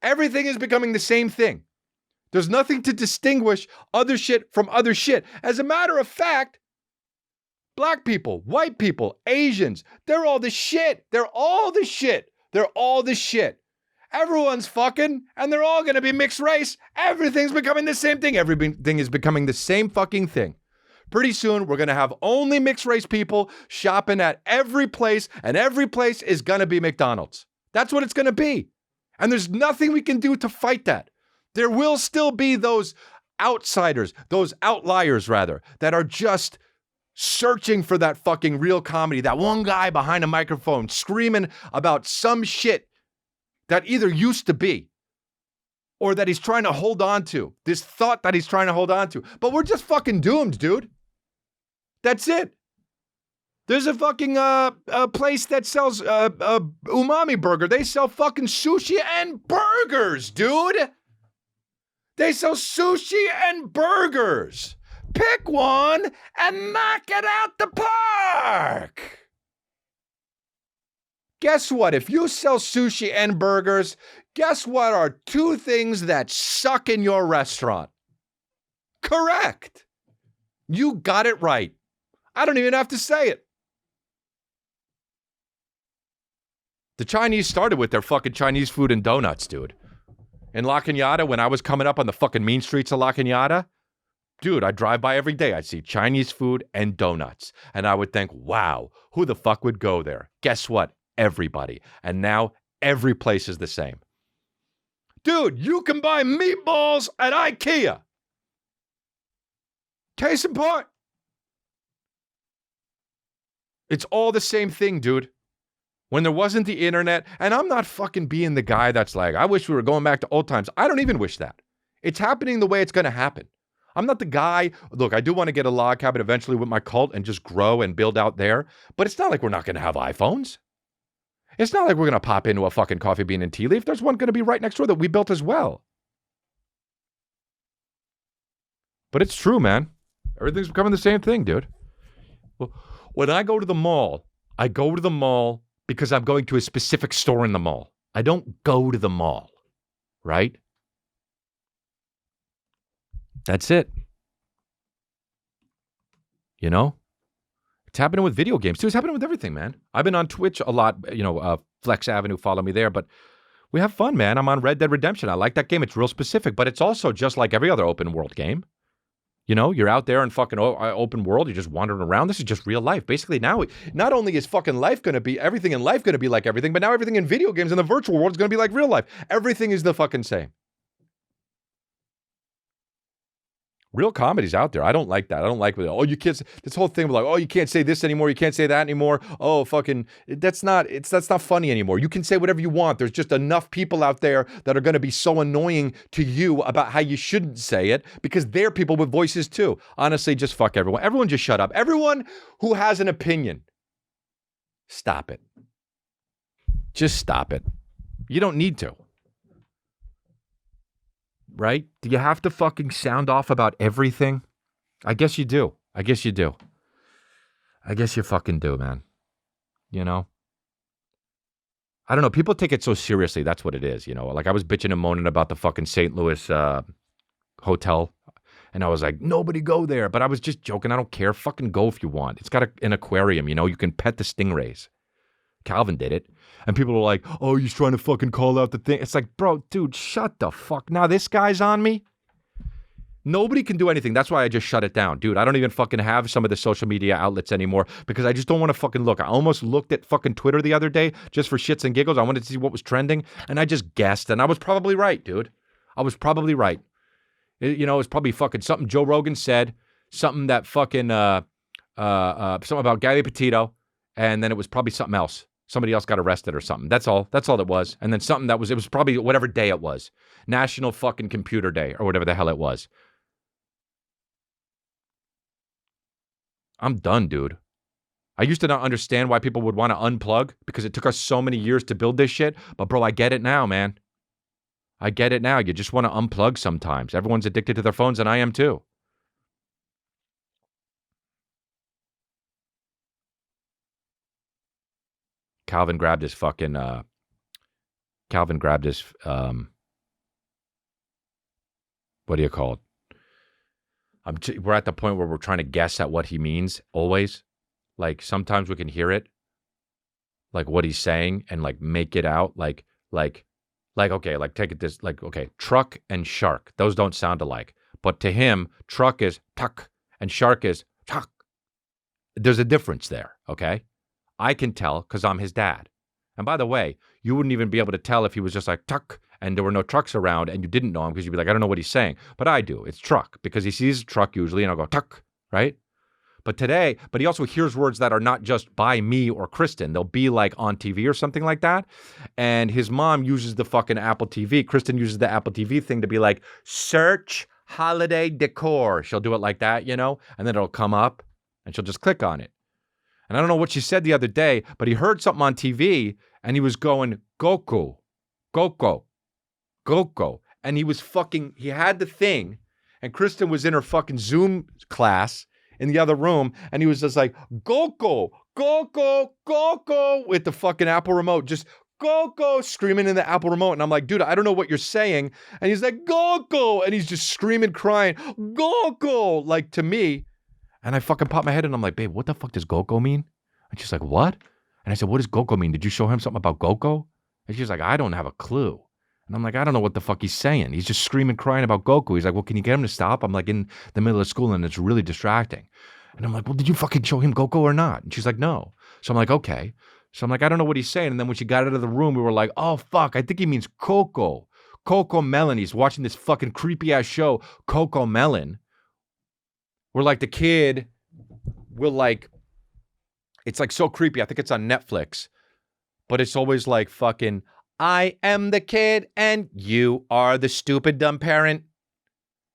Everything is becoming the same thing. There's nothing to distinguish other shit from other shit. As a matter of fact, black people, white people, Asians, they're all the shit. They're all the shit. They're all the shit. Everyone's fucking, and they're all going to be mixed race. Everything's becoming the same thing. Everything is becoming the same fucking thing. Pretty soon, we're going to have only mixed race people shopping at every place, and every place is going to be McDonald's. That's what it's going to be. And there's nothing we can do to fight that. There will still be those outsiders, those outliers rather, that are just searching for that fucking real comedy. That one guy behind a microphone screaming about some shit that either used to be or that he's trying to hold on to. This thought that he's trying to hold on to. But we're just fucking doomed, dude. That's it. There's a fucking place that sells umami burger. They sell fucking sushi and burgers, dude. They sell sushi and burgers. Pick one and knock it out the park. Guess what? If you sell sushi and burgers, guess what are two things that suck in your restaurant? Correct. You got it right. I don't even have to say it. The Chinese started with their fucking Chinese food and donuts, dude. In La Cañada, when I was coming up on the fucking mean streets of La Cañada, dude, I drive by every day. I'd see Chinese food and donuts. And I would think, wow, who the fuck would go there? Guess what? Everybody. And now every place is the same. Dude, you can buy meatballs at IKEA. Case in point. It's all the same thing, dude. When there wasn't the internet, and I'm not fucking being the guy that's like, I wish we were going back to old times. I don't even wish that. It's happening the way it's going to happen. I'm not the guy, look, I do want to get a log cabin eventually with my cult and just grow and build out there, but it's not like we're not going to have iPhones. It's not like we're going to pop into a fucking Coffee Bean and Tea Leaf. There's one going to be right next door that we built as well. But it's true, man. Everything's becoming the same thing, dude. Well, when I go to the mall, I go to the mall because I'm going to a specific store in the mall. I don't go to the mall, right? That's it. You know? It's happening with video games, too. It's happening with everything, man. I've been on Twitch a lot, Flex Avenue, follow me there, but we have fun, man. I'm on Red Dead Redemption. I like that game. It's real specific, but it's also just like every other open world game. You know, you're out there in fucking open world. You're just wandering around. This is just real life. Basically, now, not only is fucking life going to be, everything in life going to be like everything, but now everything in video games in the virtual world is going to be like real life. Everything is the fucking same. Real comedy's out there. I don't like that. I don't like, you can't, this whole thing of like, you can't say this anymore. You can't say that anymore. Oh, fucking, that's not funny anymore. You can say whatever you want. There's just enough people out there that are going to be so annoying to you about how you shouldn't say it because they're people with voices too. Honestly, just fuck everyone. Everyone just shut up. Everyone who has an opinion, stop it. Just stop it. You don't need to. Right? Do you have to fucking sound off about everything? I guess you do. I guess you fucking do, man. You know? I don't know. People take it so seriously. That's what it is, you know? Like I was bitching and moaning about the fucking St. Louis hotel. And I was like, nobody go there. But I was just joking. I don't care. Fucking go if you want. It's got an aquarium, you know? You can pet the stingrays. Calvin did it. And people are like, oh, he's trying to fucking call out the thing. It's like, bro, dude, shut the fuck. Now this guy's on me. Nobody can do anything. That's why I just shut it down. Dude, I don't even fucking have some of the social media outlets anymore because I just don't want to fucking look. I almost looked at fucking Twitter the other day just for shits and giggles. I wanted to see what was trending. And I just guessed. And I was probably right, dude. I was probably right. It's probably fucking something Joe Rogan said. Something that fucking, something about Gary Petito. And then it was probably something else. Somebody else got arrested or something. That's all it was. And then something it was probably whatever day it was. National fucking Computer Day or whatever the hell it was. I'm done, dude. I used to not understand why people would want to unplug because it took us so many years to build this shit. But bro, I get it now, man. I get it now. You just want to unplug sometimes. Everyone's addicted to their phones and I am too. Calvin grabbed his fucking, we're at the point where we're trying to guess at what he means always. Like sometimes we can hear it, like what he's saying and like make it out like, okay, like take it this, like, okay, truck and shark. Those don't sound alike. But to him, truck is tuck and shark is tuck. There's a difference there, okay? I can tell because I'm his dad. And by the way, you wouldn't even be able to tell if he was just like, tuck, and there were no trucks around and you didn't know him because you'd be like, I don't know what he's saying. But I do. It's truck because he sees a truck usually and I'll go, tuck, right? But he also hears words that are not just by me or Kristen. They'll be like on TV or something like that. And his mom uses the fucking Apple TV. Kristen uses the Apple TV thing to be like, search holiday decor. She'll do it like that, you know? And then it'll come up and she'll just click on it. And I don't know what she said the other day, but he heard something on TV and he was going, Goku, Goko, Goko. And he had the thing and Kristen was in her fucking Zoom class in the other room and he was just like, Goko, go, with the fucking Apple remote. Just go, screaming in the Apple remote. And I'm like, dude, I don't know what you're saying. And he's like, go. And he's just screaming, crying, go, like to me. And I fucking pop my head and I'm like, babe, what the fuck does go mean? And she's like, what? And I said, what does go mean? Did you show him something about go? And she's like, I don't have a clue. And I'm like, I don't know what the fuck he's saying. He's just screaming, crying about Goku. He's like, well, can you get him to stop? I'm like in the middle of school and it's really distracting. And I'm like, well, did you fucking show him Goku or not? And she's like, no. So I'm like, okay. So I'm like, I don't know what he's saying. And then when she got out of the room, we were like, oh, fuck, I think he means Coco. Coco Melon. He's watching this fucking creepy ass show, Coco Melon. Where like the kid will like, it's like so creepy. I think it's on Netflix. But it's always like fucking, I am the kid and you are the stupid dumb parent.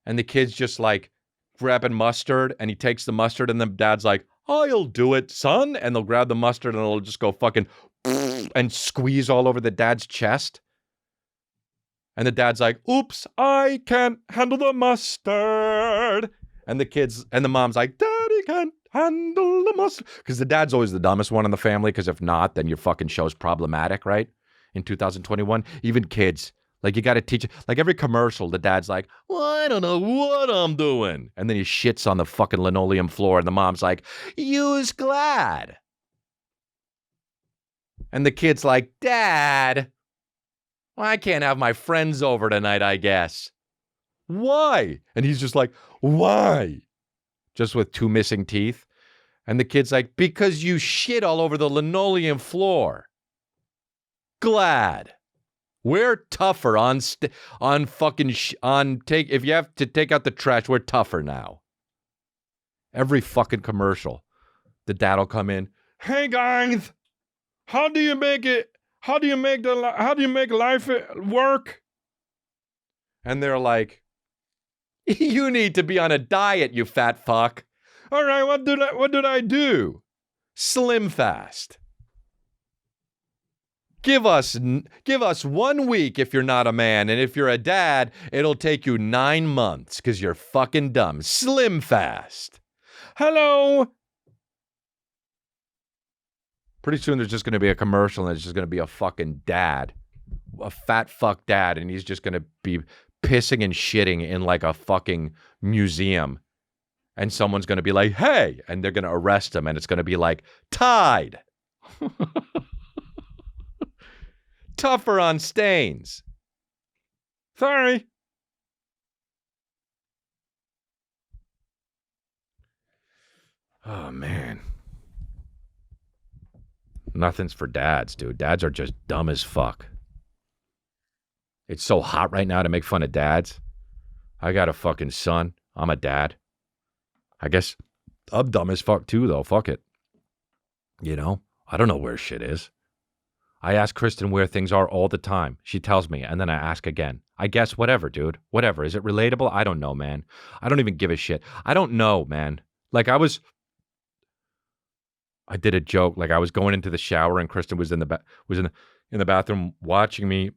And the kid's just like grabbing mustard and he takes the mustard and the dad's like, I'll do it, son. And they'll grab the mustard and it'll just go fucking and squeeze all over the dad's chest. And the dad's like, oops, I can't handle the mustard. And the kids and the mom's like, Daddy can't handle the mustard. Because the dad's always the dumbest one in the family. Because if not, then your fucking show's problematic, right? In 2021, even kids, like you got to teach, like every commercial, the dad's like, well, I don't know what I'm doing. And then he shits on the fucking linoleum floor and the mom's like, use Glad. And the kid's like, Dad, well, I can't have my friends over tonight, I guess. Why? And he's just like, why? Just with 2 missing teeth. And the kid's like, because you shit all over the linoleum floor. Glad. We're tougher if you have to take out the trash, we're tougher now. Every fucking commercial, the dad'll come in. Hey guys, how do you make life work? And they're like, you need to be on a diet, you fat fuck. All right, what did I do? Slim fast. Give us 1 week if you're not a man, and if you're a dad, it'll take you 9 months because you're fucking dumb. Slim fast. Hello. Pretty soon there's just going to be a commercial and it's just going to be a fucking dad, a fat fuck dad, and he's just going to be pissing and shitting in like a fucking museum. And someone's going to be like, hey, and they're going to arrest him and it's going to be like, Tide. Tougher on stains. Sorry. Oh, man. Nothing's for dads, dude. Dads are just dumb as fuck. It's so hot right now to make fun of dads. I got a fucking son. I'm a dad. I guess I'm dumb as fuck too, though. Fuck it. You know? I don't know where shit is. I ask Kristen where things are all the time. She tells me, and then I ask again. I guess whatever, dude. Whatever. Is it relatable? I don't know, man. I don't even give a shit. I don't know, man. Like I did a joke. Like I was going into the shower, and Kristen was in the bathroom watching me,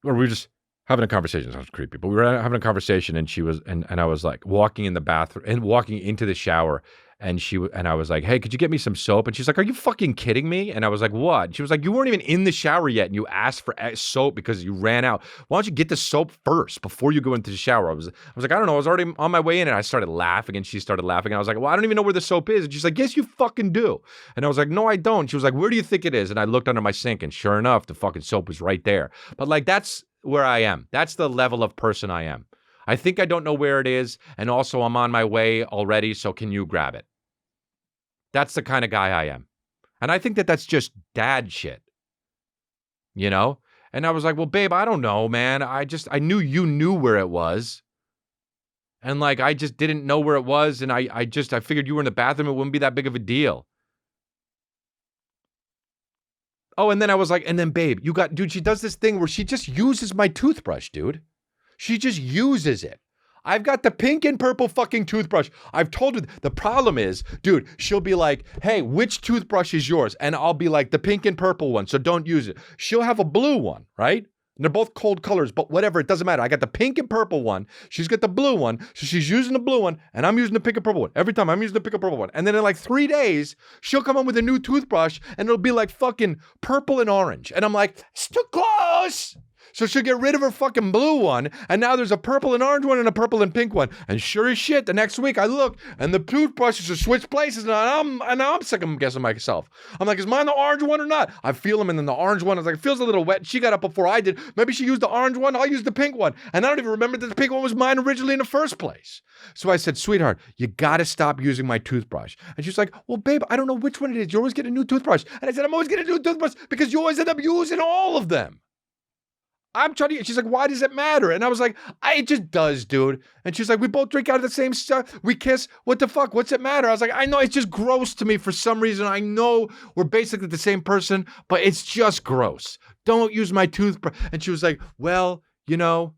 or we were just having a conversation. Sounds creepy, but we were having a conversation, and she was, and I was like walking in the bathroom and walking into the shower. And I was like, hey, could you get me some soap? And she's like, are you fucking kidding me? And I was like, what? And she was like, you weren't even in the shower yet. And you asked for soap because you ran out. Why don't you get the soap first before you go into the shower? I was like, I don't know. I was already on my way in and I started laughing and she started laughing. And I was like, well, I don't even know where the soap is. And she's like, yes, you fucking do. And I was like, no, I don't. She was like, where do you think it is? And I looked under my sink and sure enough, the fucking soap was right there. But like, that's where I am. That's the level of person I am. I think I don't know where it is. And also I'm on my way already. So can you grab it? That's the kind of guy I am. And I think that that's just dad shit, you know? And I was like, well, babe, I don't know, man. I knew you knew where it was. And like, I just didn't know where it was. And I figured you were in the bathroom. It wouldn't be that big of a deal. Oh, and then I was like, and then babe, dude, she does this thing where she just uses my toothbrush, dude. She just uses it. I've got the pink and purple fucking toothbrush. I've told her. The problem is, dude, she'll be like, hey, which toothbrush is yours? And I'll be like, the pink and purple one, so don't use it. She'll have a blue one, right? And they're both cold colors, but whatever, it doesn't matter. I got the pink and purple one. She's got the blue one. So she's using the blue one, and I'm using the pink and purple one. Every time I'm using the pink and purple one. And then in like 3 days, she'll come on with a new toothbrush, and it'll be like fucking purple and orange. And I'm like, it's too close. So she'll get rid of her fucking blue one, and now there's a purple and orange one and a purple and pink one. And sure as shit, the next week I look, and the toothbrushes are switched places, and I'm second guessing myself. I'm like, is mine the orange one or not? I feel them, and then the orange one is like, it feels a little wet. She got up before I did. Maybe she used the orange one. I'll use the pink one. And I don't even remember that the pink one was mine originally in the first place. So I said, sweetheart, you gotta stop using my toothbrush. And she's like, well, babe, I don't know which one it is. You always get a new toothbrush. And I said, I'm always getting a new toothbrush because you always end up using all of them. I'm trying to, she's like, why does it matter? And I was like, it just does, dude. And she's like, we both drink out of the same stuff. We kiss. What the fuck? What's it matter? I was like, I know it's just gross to me for some reason. I know we're basically the same person, but it's just gross. Don't use my toothbrush. And she was like, well, you know,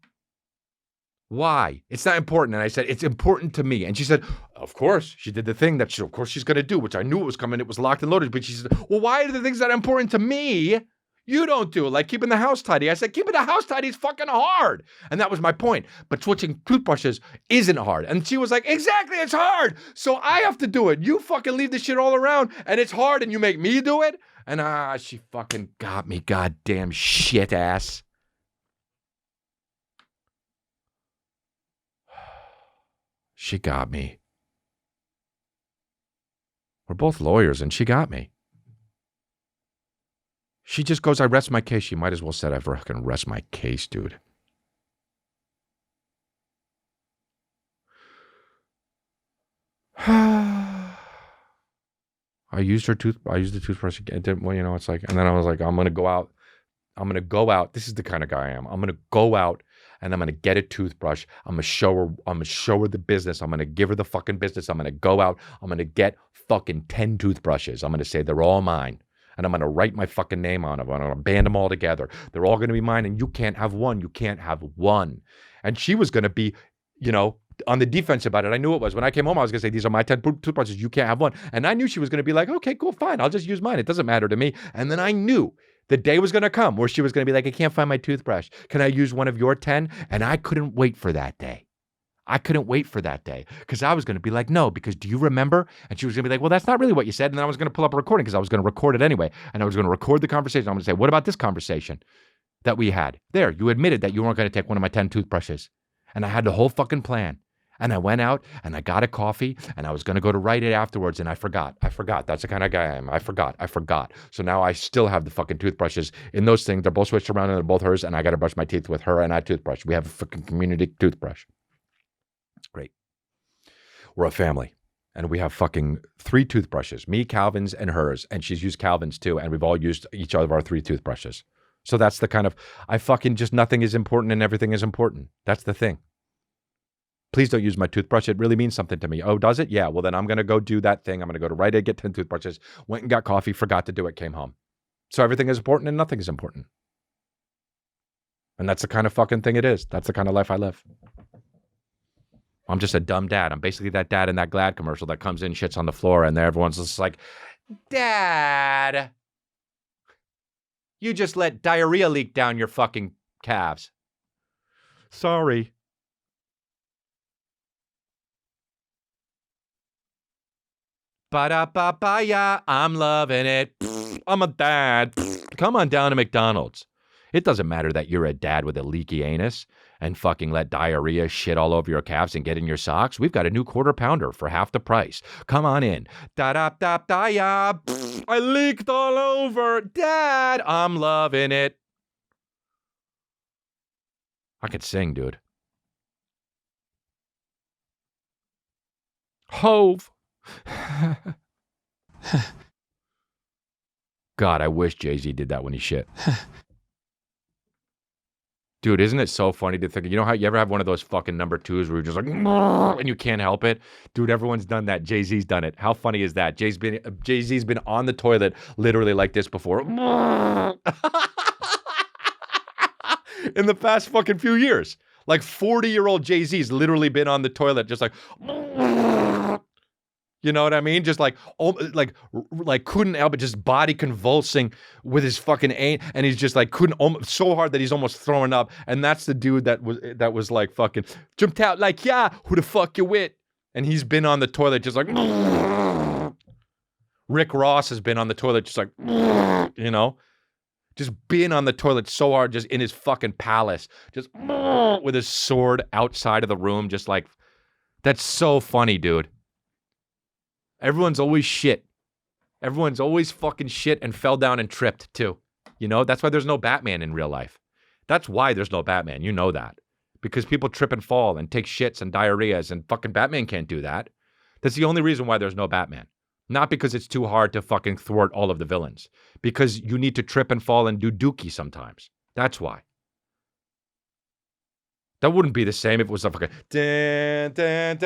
why? It's not important. And I said, it's important to me. And she said, of course. She did the thing that of course she's going to do, which I knew it was coming. It was locked and loaded. But she said, well, why are the things that are important to me you don't do? Like keeping the house tidy. I said, keeping the house tidy is fucking hard. And that was my point. But switching toothbrushes isn't hard. And she was like, exactly, it's hard. So I have to do it. You fucking leave this shit all around and it's hard and you make me do it? And she fucking got me, goddamn shit ass. She got me. We're both lawyers and she got me. She just goes, I rest my case. She might as well said, I fucking rest my case, dude. I used the toothbrush again. Well, you know, it's like, and then I was like, I'm going to go out. This is the kind of guy I am. I'm going to go out and I'm going to get a toothbrush. I'm going to show her the business. I'm going to give her the fucking business. I'm going to go out. I'm going to get fucking 10 toothbrushes. I'm going to say they're all mine. And I'm going to write my fucking name on them. I'm going to band them all together. They're all going to be mine. And you can't have one. You can't have one. And she was going to be, you know, on the defense about it. I knew it was. When I came home, I was going to say, these are my 10 toothbrushes. You can't have one. And I knew she was going to be like, okay, cool, fine. I'll just use mine. It doesn't matter to me. And then I knew the day was going to come where she was going to be like, I can't find my toothbrush. Can I use one of your 10? And I couldn't wait for that day. I couldn't wait for that day because I was going to be like, no, because do you remember? And she was going to be like, well, that's not really what you said. And then I was going to pull up a recording because I was going to record it anyway. And I was going to record the conversation. I'm going to say, what about this conversation that we had? There, you admitted that you weren't going to take one of my 10 toothbrushes. And I had the whole fucking plan. And I went out and I got a coffee and I was going to go to write it afterwards. And I forgot. That's the kind of guy I am. I forgot. So now I still have the fucking toothbrushes in those things. They're both switched around and they're both hers. And I got to brush my teeth with her and I toothbrush. We have a fucking community toothbrush. Great. We're a family and we have fucking 3 toothbrushes, me, Calvin's, and hers. And she's used Calvin's too. And we've all used each of our 3 toothbrushes. So that's the kind of, I fucking just nothing is important and everything is important. That's the thing. Please don't use my toothbrush. It really means something to me. Oh, does it? Yeah. Well, then I'm going to go do that thing. I'm going to go to Rite Aid, get 10 toothbrushes, went and got coffee, forgot to do it, came home. So everything is important and nothing is important. And that's the kind of fucking thing it is. That's the kind of life I live. I'm just a dumb dad. I'm basically that dad in that Glad commercial that comes in, shits on the floor, and there everyone's just like, Dad, you just let diarrhea leak down your fucking calves. Sorry. Ba-da-ba-ba-ya, I'm loving it. I'm a dad. Come on down to McDonald's. It doesn't matter that you're a dad with a leaky anus and fucking let diarrhea shit all over your calves and get in your socks. We've got a new quarter pounder for half the price. Come on in. Da-da-da-da-ya. I leaked all over. Dad, I'm loving it. I could sing, dude. Hove. God, I wish Jay-Z did that when he shit. Dude, isn't it so funny to think, you know how you ever have one of those fucking number 2s where you're just like, and you can't help it? Dude, everyone's done that. Jay-Z's done it. How funny is that? Jay-Z's been on the toilet literally like this before. In the past fucking few years. Like 40-year-old Jay-Z's literally been on the toilet just like, You know what I mean? Just like couldn't help but just body convulsing with his fucking aim, and he's just like couldn't so hard that he's almost throwing up. And that's the dude that was like fucking jumped out like, yeah, who the fuck you with? And he's been on the toilet just like Rick Ross has been on the toilet just like, you know, just being on the toilet so hard, just in his fucking palace, just with his sword outside of the room, just like, that's so funny, dude. Everyone's always shit. Everyone's always fucking shit and fell down and tripped too. You know, that's why there's no Batman in real life. That's why there's no Batman. You know that. Because people trip and fall and take shits and diarrheas, and fucking Batman can't do that. That's the only reason why there's no Batman. Not because it's too hard to fucking thwart all of the villains. Because you need to trip and fall and do dookie sometimes. That's why. That wouldn't be the same if it was a fucking and then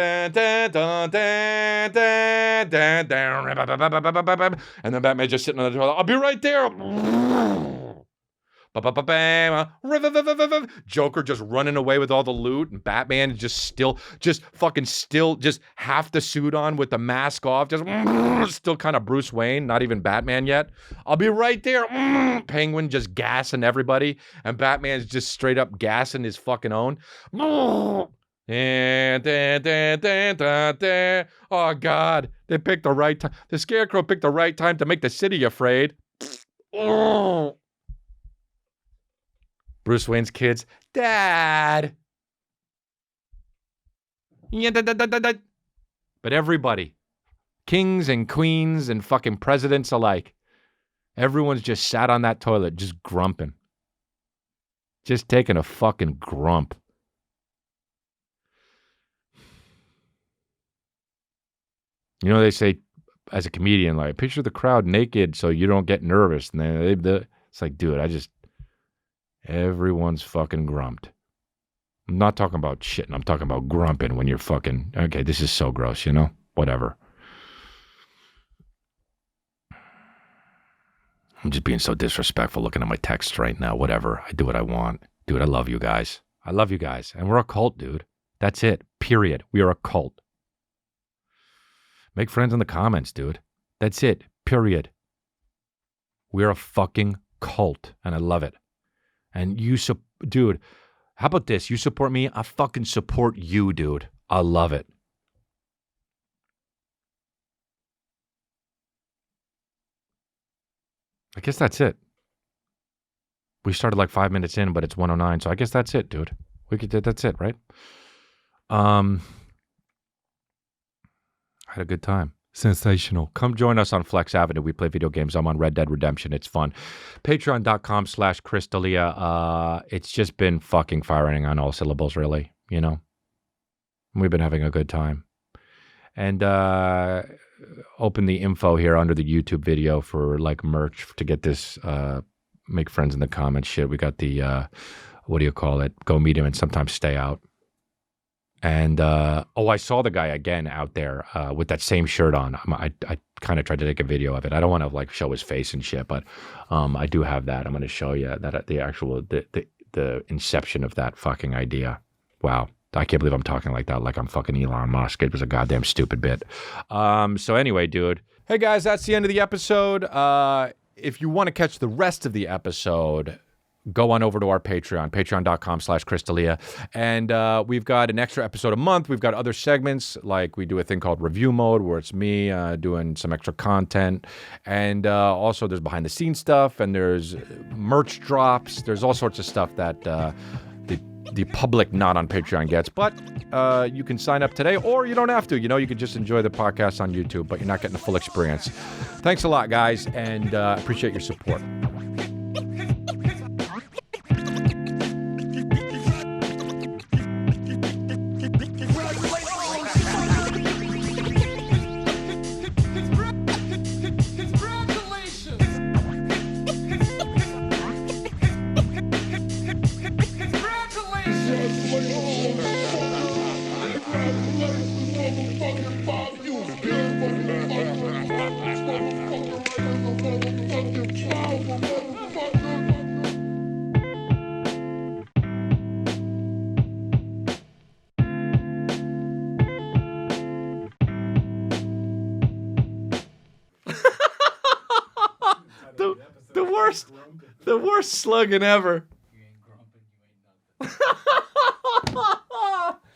Batman just sitting on the toilet. I'll be right there. Joker just running away with all the loot, and Batman just half the suit on with the mask off, just still kind of Bruce Wayne, not even Batman yet. I'll be right there. Penguin just gassing everybody, and Batman's just straight up gassing his fucking own. Oh God, they picked the right time. The Scarecrow picked the right time to make the city afraid. Bruce Wayne's kids, Dad. But everybody, kings and queens and fucking presidents alike, everyone's just sat on that toilet, just grumping. Just taking a fucking grump. You know, they say, as a comedian, like, picture the crowd naked so you don't get nervous. And it's like, dude, everyone's fucking grumped. I'm not talking about shitting. I'm talking about grumping when you're fucking, okay, this is so gross, you know? Whatever. I'm just being so disrespectful looking at my texts right now. Whatever. I do what I want. Dude, I love you guys. I love you guys. And we're a cult, dude. That's it. Period. We are a cult. Make friends in the comments, dude. That's it. Period. We're a fucking cult. And I love it. And dude, how about this? You support me, I fucking support you, dude. I love it. I guess that's it. We started like 5 minutes in, but it's 1:09, so I guess that's it, dude. That's it, right? I had a good time. Sensational. Come join us on Flex Avenue. We play video games. I'm on Red Dead Redemption. It's fun. Patreon.com/Chris D'Elia. It's just been fucking firing on all syllables, really. You know? We've been having a good time. And open the info here under the YouTube video for like merch to get this, make friends in the comments shit. We got the, what do you call it? Go meet him and sometimes stay out. And, I saw the guy again out there with that same shirt on. I kind of tried to take a video of it. I don't want to like show his face and shit, but I do have that. I'm going to show you that the actual, the inception of that fucking idea. Wow. I can't believe I'm talking like that, like I'm fucking Elon Musk. It was a goddamn stupid bit. So anyway, dude. Hey guys, that's the end of the episode. If you want to catch the rest of the episode, go on over to our Patreon, patreon.com/Chris D'Elia. And we've got an extra episode a month. We've got other segments, like we do a thing called Review Mode, where it's me doing some extra content. And also there's behind the scenes stuff, and there's merch drops. There's all sorts of stuff that the public not on Patreon gets. But you can sign up today, or you don't have to. You know, you can just enjoy the podcast on YouTube, but you're not getting the full experience. Thanks a lot, guys, and appreciate your support. Congratulations. worst slugging ever. You ain't grumping, you ain't nothing.